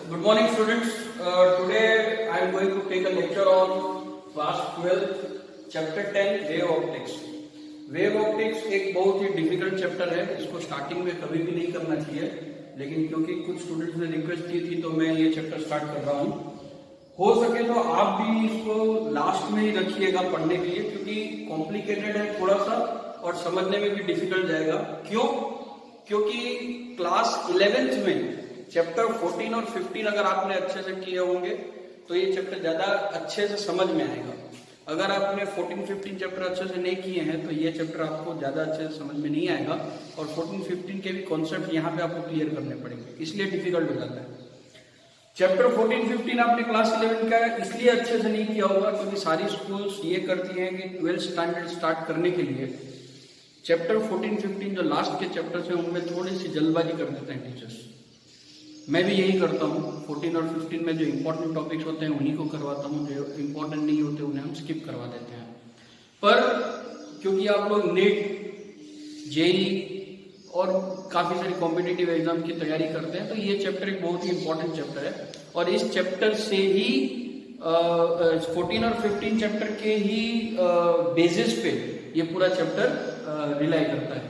Good morning, students. Today I am going to take a lecture on class 12, chapter 10, wave optics. Wave optics एक बहुत ही difficult chapter है, इसको starting में कभी भी नहीं करना चाहिए, लेकिन क्योंकि कुछ स्टूडेंट्स ने रिक्वेस्ट की थी तो मैं ये चैप्टर स्टार्ट कर रहा हूँ। हो सके तो आप भी इसको लास्ट में ही रखिएगा पढ़ने के लिए, क्योंकि कॉम्प्लिकेटेड है थोड़ा सा और समझने में भी डिफिकल्ट जाएगा। क्यों? क्योंकि क्लास 11th में चैप्टर 14 और 15 अगर आपने अच्छे से किए होंगे तो ये चैप्टर ज्यादा अच्छे से समझ में आएगा। अगर आपने 14-15 चैप्टर अच्छे से नहीं किए हैं तो ये चैप्टर आपको ज्यादा अच्छे से समझ में नहीं आएगा और 14-15 के भी कॉन्सेप्ट यहाँ पे आपको क्लियर करने पड़ेंगे, इसलिए डिफिकल्ट हो जाता है। चैप्टर 14-15 आपने क्लास 11 का इसलिए अच्छे से नहीं किया होगा क्योंकि सारी स्कूल्स ये करती हैं कि 12th स्टैंडर्ड स्टार्ट करने के लिए चैप्टर 14-15 जो लास्ट के चैप्टर्स हैं उनमें थोड़ी सी जल्दबाजी कर देते हैं टीचर्स। मैं भी यही करता हूँ। 14 और 15 में जो इम्पोर्टेंट टॉपिक्स होते हैं उन्हीं को करवाता हूँ, जो इम्पोर्टेंट नहीं होते उन्हें हम स्किप करवा देते हैं। पर क्योंकि आप लोग नीट, जेई और काफ़ी सारी कॉम्पिटिटिव एग्जाम की तैयारी करते हैं तो ये चैप्टर एक बहुत ही इम्पोर्टेंट चैप्टर है और इस चैप्टर से ही 14 और 15 चैप्टर के ही बेसिस पे ये पूरा चैप्टर रिलाई करता है।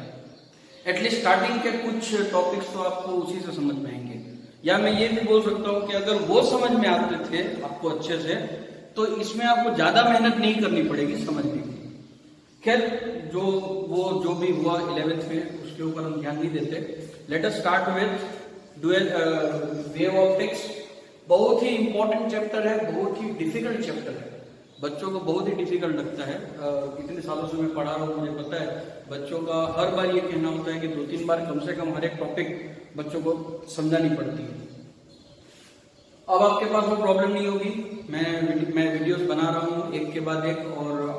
एटलीस्ट स्टार्टिंग के कुछ टॉपिक्स तो आपको उसी से समझ में आएंगे, या मैं ये भी बोल सकता हूँ कि अगर वो समझ में आते थे आपको अच्छे से तो इसमें आपको ज्यादा मेहनत नहीं करनी पड़ेगी समझने की। खैर जो भी हुआ 11th में उसके ऊपर हम ध्यान नहीं देते। Let us start with wave optics. बहुत ही इंपॉर्टेंट चैप्टर है, बहुत ही डिफिकल्ट चैप्टर है, बच्चों को बहुत ही डिफिकल्ट लगता है। इतने सालों से मैं पढ़ा रहा हूँ, मुझे पता है बच्चों का हर बार ये कहना होता है कि 2-3 बार कम से कम हर एक टॉपिक बच्चों को समझानी पड़ती है। अब आपके पास वो प्रॉब्लम नहीं होगी, मैं वीडियोस बना रहा हूँ एक के बाद एक, और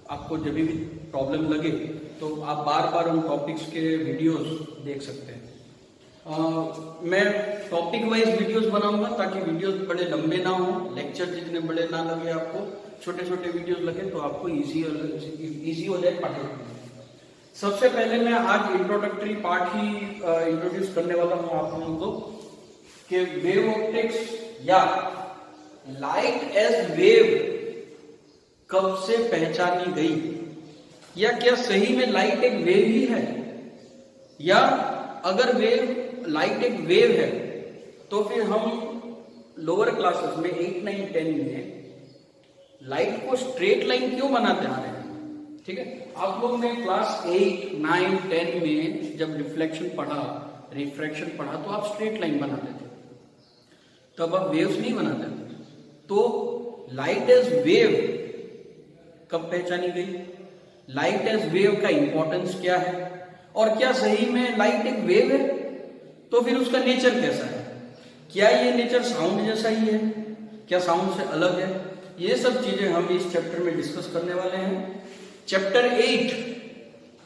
आपको जब भी प्रॉब्लम लगे तो आप बार बार उन टॉपिक्स के वीडियोस देख सकते हैं। मैं टॉपिक वाइज वीडियोस बनाऊंगा ताकि वीडियोस बड़े लंबे ना हो, लेक्चर जितने बड़े ना लगे आपको, छोटे छोटे वीडियोस लगे तो आपको इजी हो जाए पढ़ने में। सबसे पहले मैं आज इंट्रोडक्टरी पार्ट ही इंट्रोड्यूस करने वाला हूं आप लोगों को कि वेव ऑप्टिक्स या लाइट एज वेव कब से पहचानी गई, या क्या सही में लाइट एक वेव ही है, या अगर लाइट एक वेव है तो फिर हम लोअर क्लासेस में 8, 9, 10 में लाइट को स्ट्रेट लाइन क्यों बनाते आ रहे हैं। ठीक है, आप लोग ने क्लास 8, 9, 10 में जब रिफ्लेक्शन पढ़ा, रिफ्रैक्शन पढ़ा तो आप स्ट्रेट लाइन बनाते थे, तब आप वेव्स नहीं बनाते थे। तो लाइट एज वेव कब पहचानी गई, लाइट एज वेव का इंपॉर्टेंस क्या है, और क्या सही में लाइट एक वेव है, तो फिर उसका नेचर कैसा है, क्या ये नेचर साउंड जैसा ही है, क्या साउंड से अलग है, ये सब चीजें हम इस चैप्टर में डिस्कस करने वाले हैं। चैप्टर 8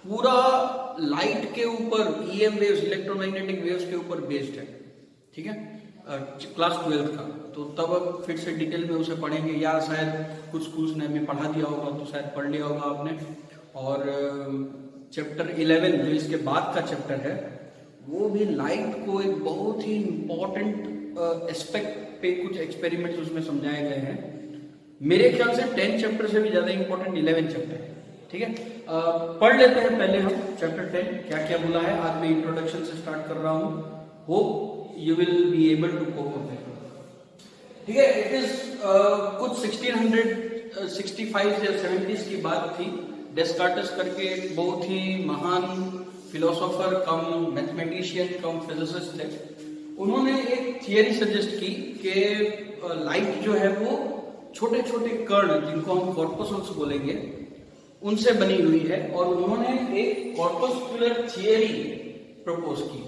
पूरा लाइट के ऊपर, ईएम वेव्स, इलेक्ट्रोमैग्नेटिक वेव्स के ऊपर बेस्ड है। ठीक है, क्लास 12th का, तो तब फिर से डिटेल में उसे पढ़ेंगे, या शायद कुछ स्कूल्स ने हमें पढ़ा दिया होगा तो शायद पढ़ लिया होगा आपने। और चैप्टर 11 जो इसके बाद का चैप्टर है वो भी लाइट को एक बहुत ही इंपॉर्टेंट एस्पेक्ट पे कुछ एक्सपेरिमेंट्स उसमें समझाए गए हैं। मेरे ख्याल से 10 चैप्टर से भी ज्यादा इंपॉर्टेंट 11 चैप्टर है। ठीक है, पढ़ लेते हैं पहले हम चैप्टर 10 क्या क्या बोला है। आज मैं इंट्रोडक्शन से स्टार्ट कर रहा हूँ, hope you will be able to cope up with. ठीक है, इट इज कुछ 1665 या 70s की बात थी। डेस्कार्टस करके एक बहुत ही महान फिलोसोफर कम मैथमेटिशियन कम फिजिसिस्ट थे। उन्होंने एक थियरी सजेस्ट की कि लाइट जो है वो छोटे छोटे कण, जिनको हम कॉर्पस्कल्स बोलेंगे, उनसे बनी हुई है, और उन्होंने एक कॉर्पस्कुलर थियरी प्रपोज की।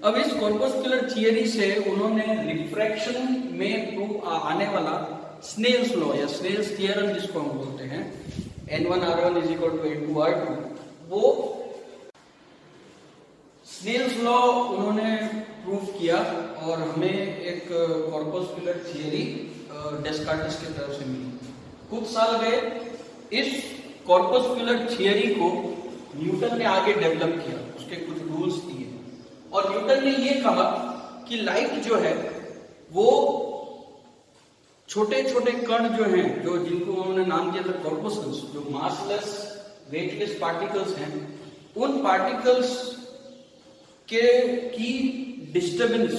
अब इस कॉर्पस्कुलर थियरी से उन्होंने रिफ्रैक्शन में आने वाला स्नेल्स लॉ या स्नेल्स थियरम जिसको हम बोलते हैं, N1R1 = N2R2, वो स्नेल्स लॉ उन्होंने प्रूव किया और हमें एक कॉर्पस्कुलर थियरी डेस्कार्टस की तरफ से मिली। कुछ साल गए, इस कॉर्पस्कुलर थियरी को न्यूटन ने आगे डेवलप किया, उसके कुछ रूल्स दिए, और न्यूटन ने ये कहा कि लाइट जो है वो छोटे छोटे कण जो हैं, जो जिनको उन्होंने नाम दिया था कॉर्पोसल्स, जो मासलेस वेटलेस पार्टिकल्स हैं, उन पार्टिकल्स की डिस्टरबेंस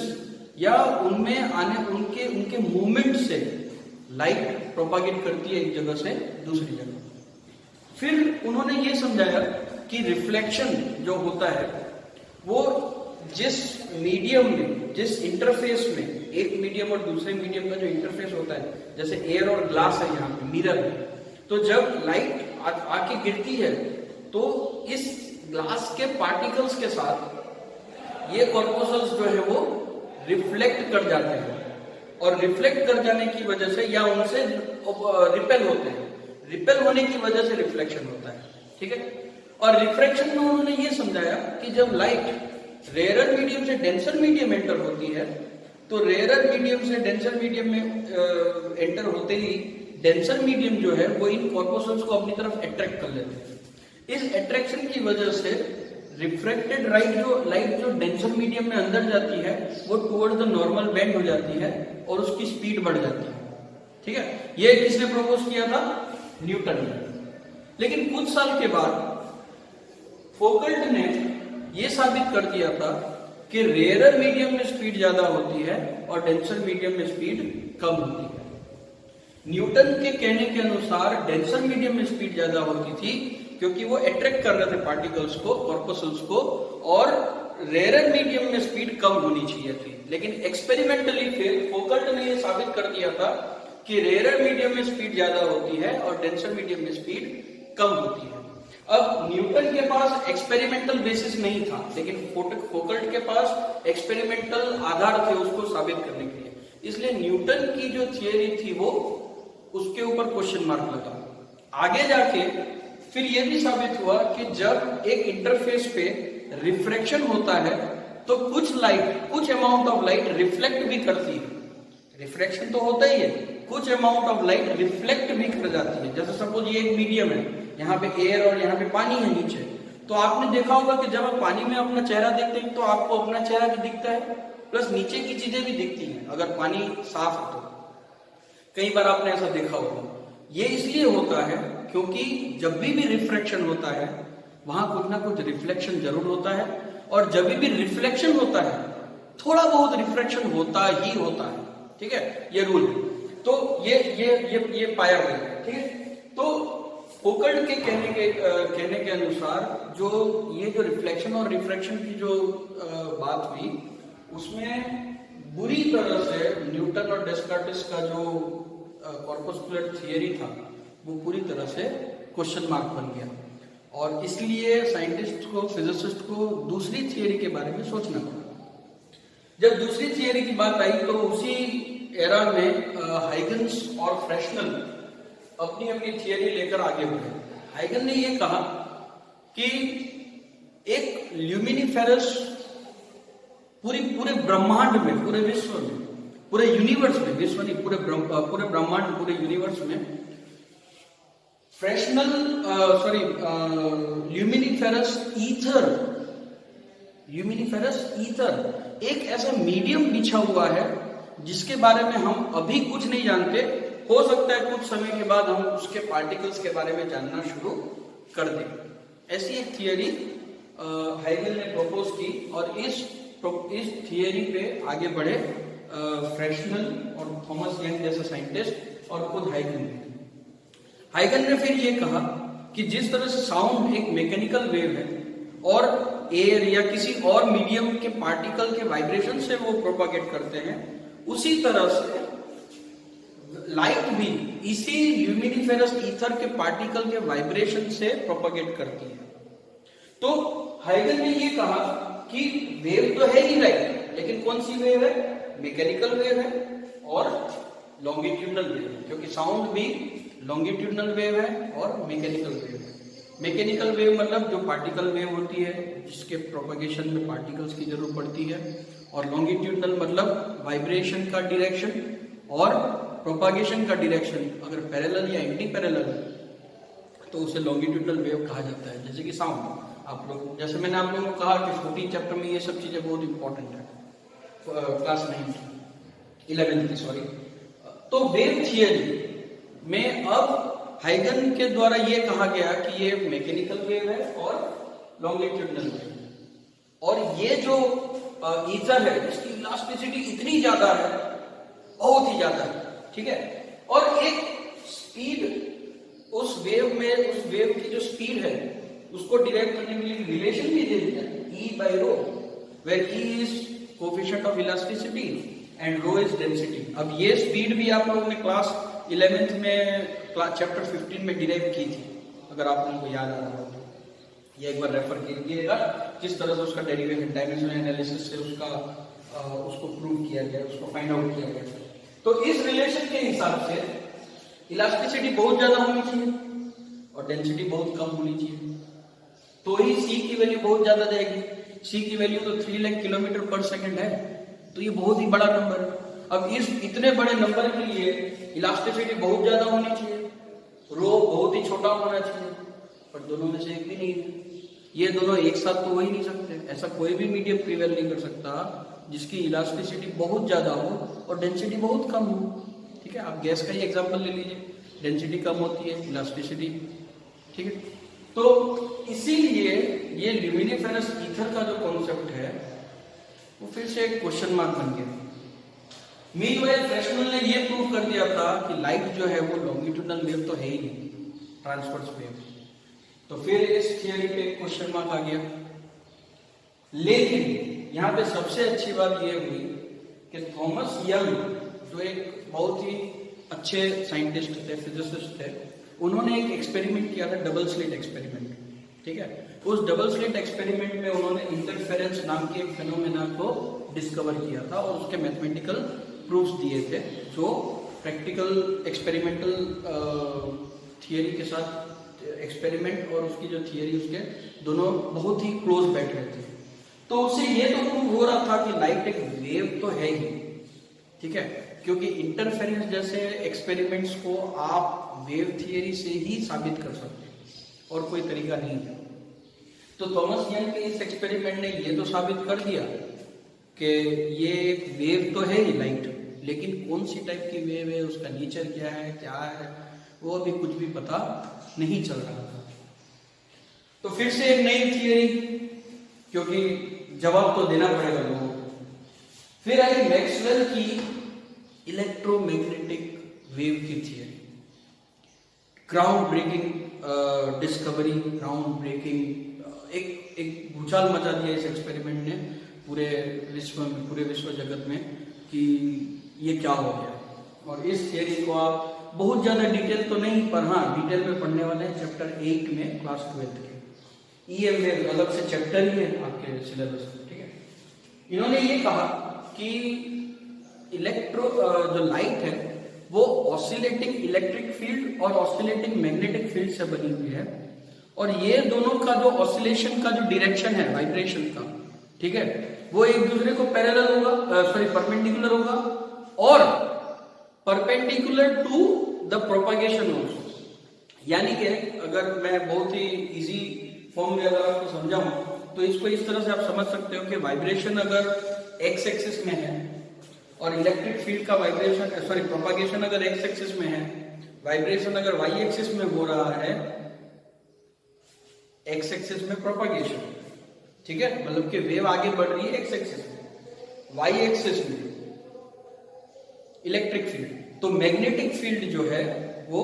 या उनमें आने उनके मूवमेंट से लाइट प्रोपागेट करती है एक जगह से दूसरी जगह। फिर उन्होंने ये समझाया कि रिफ्लेक्शन जो होता है वो जिस मीडियम में, जिस इंटरफेस में, एक मीडियम और दूसरे मीडियम का जो इंटरफेस होता है, जैसे एयर और ग्लास है यहाँ पे मिरर में, तो जब लाइट आके गिरती है तो इस ग्लास के पार्टिकल्स के साथ ये कॉर्पोसल्स जो है वो रिफ्लेक्ट कर जाते हैं, और रिफ्लेक्ट कर जाने की वजह से या उनसे रिपेल होते हैं, रिपेल होने की वजह से रिफ्लेक्शन होता है, ठीक है। और रिफ्रैक्शन में उन्होंने ये समझाया कि जब लाइट रेयरर मीडियम से डेंसर मीडियम एंटर होती है, तो रेयरर मीडियम से डेंसर मीडियम में एंटर होते ही डेंसर मीडियम जो है वो इन कॉर्पोसल्स को अपनी तरफ अट्रैक्ट कर लेते हैं। इस अट्रैक्शन की वजह से रिफ्रैक्टेड लाइट जो डेंसर मीडियम में अंदर जाती है वो टुवर्ड द नॉर्मल बेंड हो जाती है और उसकी स्पीड बढ़ जाती है, ठीक है। ये किसने प्रपोज किया था? न्यूटन ने। लेकिन कुछ साल के बाद फोकल्ट ने यह साबित कर दिया था कि रेयरर मीडियम में स्पीड ज्यादा होती है और डेंसर मीडियम में स्पीड कम होती है। न्यूटन के कहने के अनुसार डेंसर मीडियम में स्पीड ज्यादा होती थी क्योंकि वो अट्रैक्ट कर रहे थे पार्टिकल्स को, कॉर्पोसल्स को, और रेयरर मीडियम में स्पीड कम होनी चाहिए थी। लेकिन एक्सपेरिमेंटली फिर फोकल्ट ने यह साबित कर दिया था कि रेयरर मीडियम में स्पीड ज्यादा होती है और डेंसर मीडियम में स्पीड कम होती है। अब न्यूटन के पास एक्सपेरिमेंटल बेसिस नहीं था, लेकिन फोकल्ट के पास एक्सपेरिमेंटल आधार थे उसको साबित करने के लिए, इसलिए न्यूटन की जो थियरी थी वो उसके ऊपर क्वेश्चन मार्क लगा। आगे जाके फिर यह भी साबित हुआ कि जब एक इंटरफेस पे रिफ्रैक्शन होता है तो कुछ अमाउंट ऑफ लाइट रिफ्लेक्ट भी करती है। रिफ्रैक्शन तो होता ही है, कुछ अमाउंट ऑफ लाइट रिफ्लेक्ट भी कर जाती है। जैसे सपोज ये एक मीडियम है, यहाँ पे एयर और यहाँ पे पानी है नीचे, तो आपने देखा होगा कि जब आप पानी में अपना चेहरा देखते हैं तो आपको अपना चेहरा भी दिखता है, प्लस नीचे की चीजें भी दिखती हैं अगर पानी साफ है तो। कई बार आपने ऐसा देखा होगा। ये इसलिए होता है क्योंकि जब भी रिफ्रैक्शन होता है वहां कुछ ना कुछ रिफ्लेक्शन जरूर होता है, और जब भी रिफ्लेक्शन होता है थोड़ा बहुत रिफ्रैक्शन होता ही होता है, ठीक है। ये रूल है, तो ये पाया गया है, ठीक है। तो फोकल्ट के कहने के अनुसार जो रिफ्लेक्शन और रिफ्रैक्शन की जो बात हुई उसमें बुरी तरह से न्यूटन और डेस्कार्टिस का जो कॉर्पस्कुलर थियरी था वो पूरी तरह से क्वेश्चन मार्क बन गया, और इसलिए साइंटिस्ट को, फिजिसिस्ट को दूसरी थियरी के बारे में सोचना पड़ा। जब दूसरी थियरी की बात आई तो उसी एरा में हाइगन्स और फ्रेशनल अपनी अपनी थियरी लेकर आगे बढ़े। हाइगन ने यह कहा कि एक ल्यूमिनिफेरस पूरे ब्रह्मांड में, पूरे विश्व में, पूरे यूनिवर्स में, विश्व नहीं पूरे ब्रह्मांड, पूरे यूनिवर्स में ल्यूमिनिफेरस ईथर एक ऐसा मीडियम बिछा हुआ है जिसके बारे में हम अभी कुछ नहीं जानते। हो सकता है कुछ समय के बाद हम उसके पार्टिकल्स के बारे में जानना शुरू कर दें। ऐसी एक थियरी हाइगन ने प्रपोज की, और इस थियरी पे आगे बढ़े फ्रेशनल और थॉमस यंग जैसे साइंटिस्ट और खुद हाइगन ने फिर ये कहा कि जिस तरह से साउंड एक मैकेनिकल वेव है और एयर या किसी और मीडियम के पार्टिकल के वाइब्रेशन से वो प्रोपागेट करते हैं, उसी तरह से लाइट भी इसी ल्यूमिनिफेरस ईथर के पार्टिकल के वाइब्रेशन से प्रोपागेट करती है। तो हाइगन ने ये कहा कि वेव तो है ही लाइट, लेकिन कौन सी वेव है? मैकेनिकल वेव है और लॉन्गिट्यूडनल वेव है, क्योंकि साउंड भी लॉन्गिट्यूडनल वेव है और मैकेनिकल वेव है। मैकेनिकल वेव मतलब जो पार्टिकल वेव होती है जिसके प्रोपगेशन में पार्टिकल्स की जरूरत पड़ती है, और लॉन्गिट्यूडनल मतलब वाइब्रेशन का डायरेक्शन और प्रोपगेशन का डायरेक्शन अगर पैरेलल या एंटी पैरेलल है तो उसे लॉन्गिट्यूडनल वेव कहा जाता है। जैसे कि साउंड, आप लोग, जैसे मैंने आप लोगों को कहा कि 14 चैप्टर में ये सब चीजें बहुत इंपॉर्टेंट है, क्लास 9 की। 11th की, सॉरी। तो वेव थियरी में अब हाइगन के द्वारा ये कहा गया कि ये मैकेनिकल वेव है और लॉन्गिट्यूडनल वेव, और ये जो ईथर है इसकी इलास्टिसिटी इतनी ज्यादा है, बहुत ही ज्यादा है, ठीक है। और एक स्पीड उस वेव में, उस वेव की जो स्पीड है उसको डिराइव करने के लिए रिलेशन भी दे दिया, E/ρ, where E is coefficient of elasticity and ρ is density। अब ये स्पीड भी आप लोगों ने क्लास 11th में चैप्टर 15 में डिराइव की थी, अगर आप लोगों को याद आ रहा हो तो ये एक बार रेफर कीजिएगा, किस तरह से उसका डेरिवेशन डायमेंशनल एनालिसिस से उसको प्रूव किया गया, उसको फाइंड आउट किया गया। तो इस रिलेशन के हिसाब से इलास्टिसिटी बहुत ज्यादा होनी चाहिए और डेंसिटी बहुत कम होनी चाहिए, तो ही सी की वैल्यू बहुत ज्यादा जाएगी। सी की वैल्यू तो 3 लाख किलोमीटर पर सेकंड है, तो ये बहुत ही बड़ा नंबर है। अब इस इतने बड़े नंबर के लिए इलास्टिसिटी बहुत ज्यादा होनी चाहिए, रो बहुत ही छोटा होना चाहिए, पर दोनों में से एक भी नहीं है। ये दोनों एक साथ तो हो ही नहीं सकते, ऐसा कोई भी मीडियम प्रिवेल नहीं कर सकता जिसकी इलास्टिसिटी बहुत ज्यादा हो और डेंसिटी बहुत कम हो, ठीक है। आप गैस का ही एग्जांपल ले लीजिए, डेंसिटी कम होती है, इलास्टिसिटी, ठीक है। तो इसीलिए ये ल्यूमिनिफेरस ईथर का जो कॉन्सेप्ट है वो फिर से एक क्वेश्चन मार्क बन गया। मीनवाइल फ्रेशनल ने ये प्रूव कर दिया था कि लाइट जो है वो लॉन्गिट्यूडनल वेव तो है ही नहीं, ट्रांसवर्स वेव। तो फिर इस थियरी पे क्वेश्चन मार्क आ गया। लेकिन यहाँ पे सबसे अच्छी बात ये हुई कि थॉमस यंग, जो एक बहुत ही अच्छे साइंटिस्ट थे, फिजिसिस्ट थे, उन्होंने एक एक्सपेरिमेंट किया था, डबल स्लिट एक्सपेरिमेंट, ठीक है। उस डबल स्लिट एक्सपेरिमेंट में उन्होंने इंटरफेरेंस नाम के एक फेनोमेना को डिस्कवर किया था और उसके मैथमेटिकल प्रूफ्स दिए थे, जो प्रैक्टिकल एक्सपेरिमेंटल थियरी के साथ एक्सपेरिमेंट और उसकी जो थियरी, उसके दोनों बहुत ही क्लोज बैठ रहे थे। तो उससे ये तो प्रूव हो रहा था कि लाइट एक वेव तो है ही, ठीक है, क्योंकि इंटरफेरेंस जैसे एक्सपेरिमेंट्स को आप वेव थियरी से ही साबित कर सकते हैं और कोई तरीका नहीं है। तो थॉमस यंग के इस एक्सपेरिमेंट ने ये तो साबित कर दिया कि ये एक वेव तो है ही लाइट, लेकिन कौन सी टाइप की वेव है, उसका नेचर क्या है, वो अभी कुछ भी पता नहीं चल रहा था। तो फिर से एक नई थियरी, क्योंकि जवाब तो देना पड़ेगा लोगों को। फिर आई मैक्सवेल की इलेक्ट्रोमैग्नेटिक वेव की theory, groundbreaking discovery, groundbreaking, एक भूचाल मचा दिया इस एक्सपेरिमेंट ने पूरे विश्व में, पूरे विश्व जगत में, कि ये क्या हो गया। और इस थियरी को आप बहुत ज्यादा डिटेल तो नहीं, पर हाँ डिटेल में पढ़ने वाले हैं चैप्टर 8 में, क्लास 12 के EM में अलग से चैप्टर ही है आपके सिलेबस में, ठीक है। इन्होंने ये कहा कि जो लाइट है वो ऑसिलेटिंग इलेक्ट्रिक फील्ड और ऑसिलेटिंग मैग्नेटिक फील्ड से बनी हुई है, और ये दोनों का जो ऑसिलेशन का जो डायरेक्शन है वाइब्रेशन का, ठीक है, वो एक दूसरे को पैरेलल होगा, परपेंडिकुलर होगा, और perpendicular to the propagation also. यानी कि अगर मैं बहुत ही इजी फॉर्म में अगर आपको समझाऊं तो इसको इस तरह से आप समझ सकते हो कि वाइब्रेशन अगर एक्स एक्सिस में है और इलेक्ट्रिक फील्ड का वाइब्रेशन, प्रोपागेशन अगर एक्स एक्सिस में है, वाइब्रेशन अगर वाई एक्सिस में हो रहा है, एक्स एक्सिस में प्रोपागेशन, ठीक है, मतलब कि वेव आगे बढ़ रही है एक्स एक्सिस में, वाई एक्सिस में इलेक्ट्रिक फील्ड, तो मैग्नेटिक फील्ड जो है वो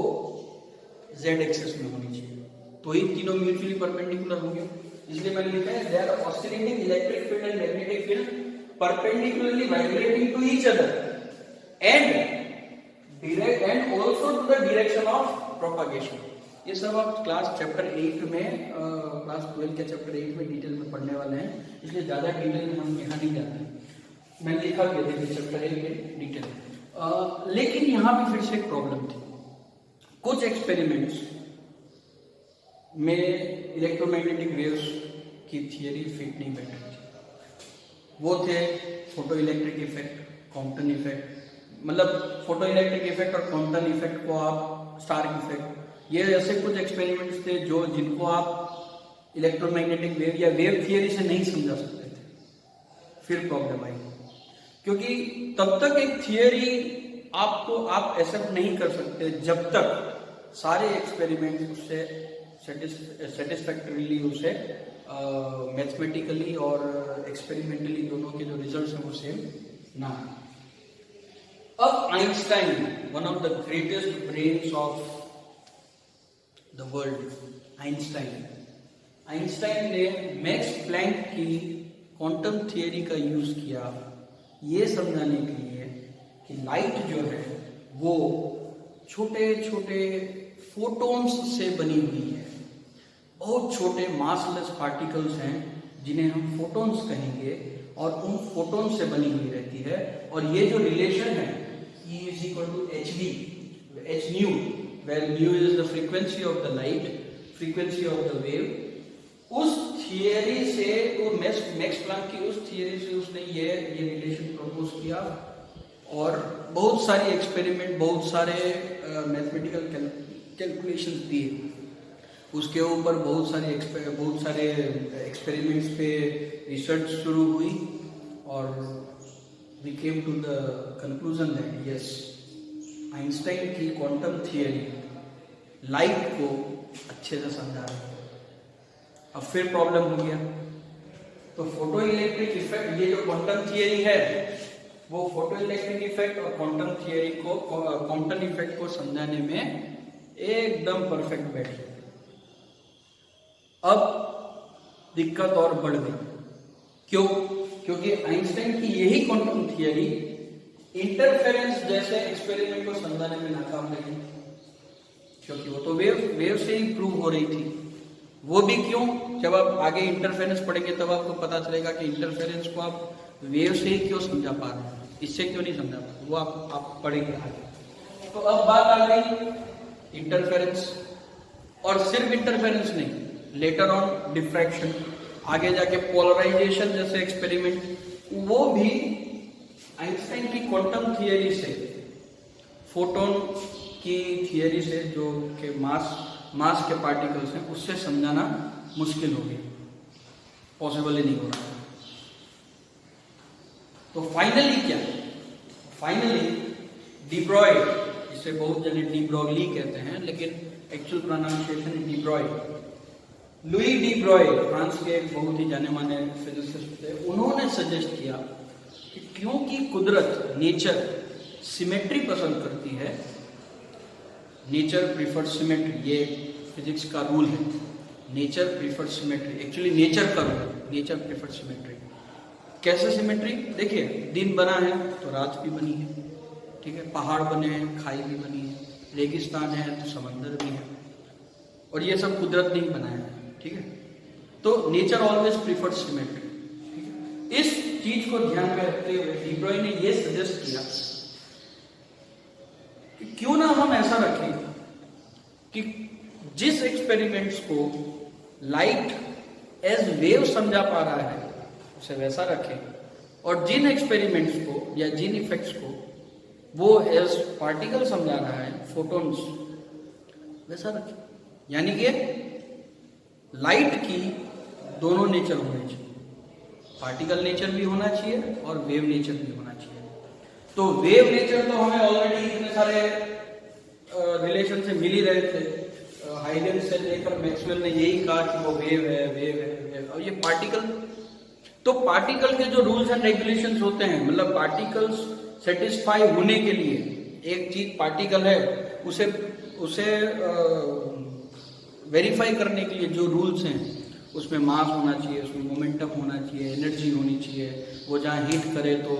जेड एक्सिस में होनी चाहिए, तो ही तीनों म्यूचुअली परपेंडिकुलर होंगे। इसलिए मैंने लिखा है they are oscillating electric field and magnetic field perpendicularly vibrating to each other and also to the direction of propagation. ये सब आप क्लास चैप्टर 8 में, क्लास 12 के चैप्टर 8 में डिटेल में पढ़ने वाले हैं, इसलिए ज्यादा डिटेल में हम यहाँ नहीं जाते। मैंने लिखा भी देखिए चैप्टर 8 के डिटेल। लेकिन यहाँ भी फिर से एक प्रॉब्लम थी, कुछ एक्सपेरिमेंट्स में इलेक्ट्रोमैग्नेटिक वेव्स की थियरी फिट नहीं बैठ रही थी। वो थे photo electric effect, Compton effect, मतलब फोटो इलेक्ट्रिक इफेक्ट और कॉम्पटन इफेक्ट को आप स्टार्क इफेक्ट, ये ऐसे कुछ एक्सपेरिमेंट्स थे जो जिनको आप इलेक्ट्रोमैग्नेटिक वेव या वेव थियरी से नहीं समझा सकते थे। फिर प्रॉब्लम आई, क्योंकि तब तक एक थियरी आप एक्सेप्ट नहीं कर सकते जब तक सारे एक्सपेरिमेंट उससे सेटिस्फैक्टरीली उसे मैथमेटिकली और एक्सपेरिमेंटली दोनों के जो रिजल्ट्स हैं वो सेम ना है। अब Einstein, one of the greatest brains of the world, Einstein ने मैक्स प्लैंक की क्वांटम थियरी का यूज किया ये समझाने के लिए कि लाइट जो है वो छोटे छोटे फोटॉन्स से बनी हुई है। बहुत छोटे मासलेस पार्टिकल्स हैं जिन्हें हम फोटॉन्स कहेंगे और उन फोटॉन से बनी हुई रहती है। और ये जो रिलेशन है E is equal to hv, h nu, where nu is the frequency of the light, frequency of the wave, उस थियरी से वो मैक्स प्लैंक की उस थियरी से उसने ये रिलेशन प्रपोज किया और बहुत सारी एक्सपेरिमेंट, बहुत सारे मैथमेटिकल कैलकुलेशंस दिए। उसके ऊपर बहुत सारे एक्सपेरिमेंट्स पे रिसर्च शुरू हुई और we came to the conclusion that yes, Einstein की क्वांटम थियरी लाइट को अच्छे से समझा रही है। अब फिर प्रॉब्लम हो गया, तो फोटो इलेक्ट्रिक इफेक्ट, ये जो क्वांटम थियरी है वो फोटो इलेक्ट्रिक इफेक्ट और क्वांटम थियरी को, क्वांटम इफेक्ट को समझाने में एकदम परफेक्ट बैठ गया। अब दिक्कत और बढ़ गई। क्यों? क्योंकि आइंस्टाइन की यही क्वांटम थियरी इंटरफेरेंस जैसे एक्सपेरिमेंट को समझाने में नाकाम रही, क्योंकि वो तो वेव से ही प्रूव हो रही थी। वो भी क्यों? जब आप आगे इंटरफेरेंस पढ़ेंगे तब आपको पता चलेगा कि इंटरफेरेंस को आप वेव से ही क्यों समझा पा रहे हैं, इससे क्यों नहीं समझा पा रहे, वो आप पढ़ेंगे आगे। तो अब बात आ गई इंटरफेरेंस, और सिर्फ इंटरफेरेंस नहीं, लेटर ऑन डिफ्रैक्शन, आगे जाके पोलराइजेशन जैसे एक्सपेरिमेंट, वो भी आइंस्टाइन की क्वांटम थियरी से, फोटोन की थियरी से, जो के मास के पार्टिकल्स हैं, उससे समझाना मुश्किल हो गया, पॉसिबल ही नहीं हो रहा। तो फाइनली क्या? फाइनली डी ब्रॉय, जिसे बहुत जने डी ब्रॉगली कहते हैं लेकिन actual pronunciation D Broglie, Louis D Broglie France के एक बहुत ही जाने माने फिजिसिस्ट थे। उन्होंने सजेस्ट किया कि क्योंकि कुदरत, नेचर सिमेट्री पसंद करती है, नेचर प्रीफर सिमेट्री, ये फिजिक्स का रूल है, nature prefer symmetry, actually nature का रूल, नेचर प्रीफर सिमेट्री। कैसे सिमेट्री? देखिए, दिन बना है तो रात भी बनी है, ठीक है, पहाड़ बने हैं, खाई भी बनी है, रेगिस्तान है तो समंदर भी है, और ये सब कुदरत ने ही बनाया है, ठीक है। तो नेचर ऑलवेज प्रीफर सिमेट्री, ठीक है। इस चीज को ध्यान में रखते हुए डी ब्रॉय ने ये सजेस्ट किया कि क्यों ना हम ऐसा रखें कि जिस एक्सपेरिमेंट्स को लाइट एज वेव समझा पा रहा है उसे वैसा रखें, और जिन एक्सपेरिमेंट्स को या जिन इफेक्ट्स को वो एज पार्टिकल समझा रहा है, फोटॉन्स, वैसा रखें। यानी कि लाइट की दोनों नेचर होने चाहिए, पार्टिकल नेचर भी होना चाहिए और वेव नेचर भी होना चाहिए। तो वेव नेचर तो हमें ऑलरेडी इतने सारे रिलेशन से मिल ही रहे थे, हाइगन्स से लेकर मैक्सवेल ने यही कहा कि वो वेव है। और ये पार्टिकल, तो पार्टिकल के जो रूल्स एंड रेगुलेशंस होते हैं, मतलब पार्टिकल्स सेटिस्फाई होने के लिए, एक चीज पार्टिकल है उसे वेरीफाई करने के लिए जो रूल्स हैं, उसमें मास होना चाहिए, उसमें मोमेंटम होना चाहिए, एनर्जी होनी चाहिए, वो जहाँ हीट करे तो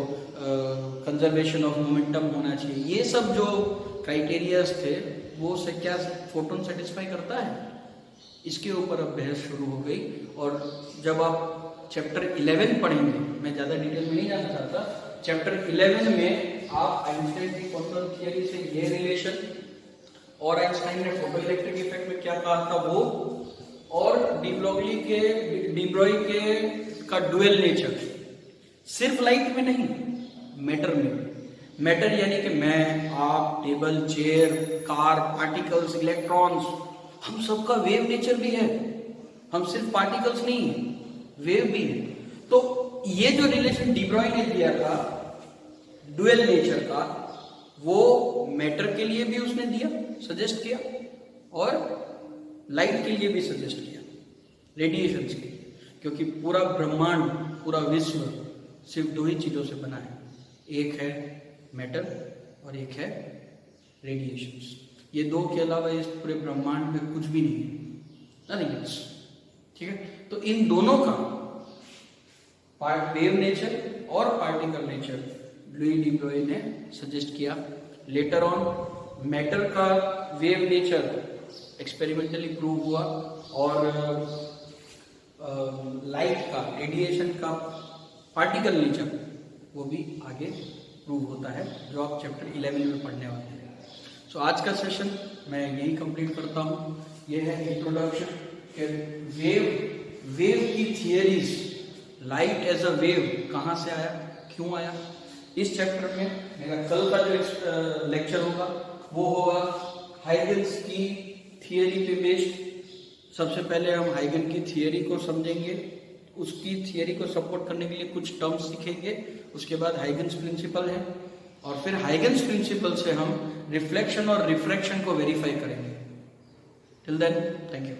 कंजर्वेशन ऑफ मोमेंटम होना चाहिए, ये सब जो क्राइटेरियाज थे वो से क्या फोटोन सेटिस्फाई करता है, इसके ऊपर अब बहस शुरू हो गई। और जब आप चैप्टर 11 पढ़ेंगे, मैं ज़्यादा डिटेल में नहीं जाना चाहता, चैप्टर 11 में आप आइंस्टाइन की क्वांटम थियरी से ये रिलेशन और आइंस्टाइन ने फोटो इलेक्ट्रिक इफेक्ट में क्या कहा था वो, और डी ब्रॉय के का डुअल नेचर, सिर्फ लाइट में नहीं, मैटर में। मैटर यानी कि मैं, आप, table, chair, car, particles, electrons, हम सबका वेव नेचर भी है, हम सिर्फ पार्टिकल्स नहीं है, वेव भी है। तो ये जो रिलेशन डी ब्रॉय ने दिया था डुअल नेचर का, वो मैटर के लिए भी उसने दिया, सजेस्ट किया, और लाइट के लिए भी सजेस्ट किया, रेडिएशंस के लिए, क्योंकि पूरा ब्रह्मांड, पूरा विश्व सिर्फ दो ही चीजों से बना है, एक है मैटर और एक है रेडिएशंस। ये दो के अलावा इस पूरे ब्रह्मांड में कुछ भी नहीं है, नथिंग एल्स। ठीक है, तो इन दोनों का वेव नेचर और particle nature Louis D Brohi ने सजेस्ट किया। लेटर ऑन मैटर का वेव नेचर एक्सपेरिमेंटली प्रूव हुआ, और लाइट का, रेडिएशन का पार्टिकल नेचर वो भी आगे प्रूव होता है, जो आप चैप्टर 11 में पढ़ने वाले हैं। सो आज का सेशन मैं यही कंप्लीट करता हूँ। ये है इंट्रोडक्शन के वेव की theories, light as a wave कहाँ से आया, क्यों आया। इस चैप्टर में मेरा कल का जो लेक्चर होगा वो होगा हाइगन्स की थियरी पे बेस्ड। सबसे पहले हम हाइगन की थियरी को समझेंगे, उसकी थियरी को सपोर्ट करने के लिए कुछ टर्म्स सीखेंगे, उसके बाद हाइगन्स प्रिंसिपल है, और फिर हाइगन्स प्रिंसिपल से हम रिफ्लेक्शन और रिफ्रैक्शन को वेरीफाई करेंगे। Till then, thank you.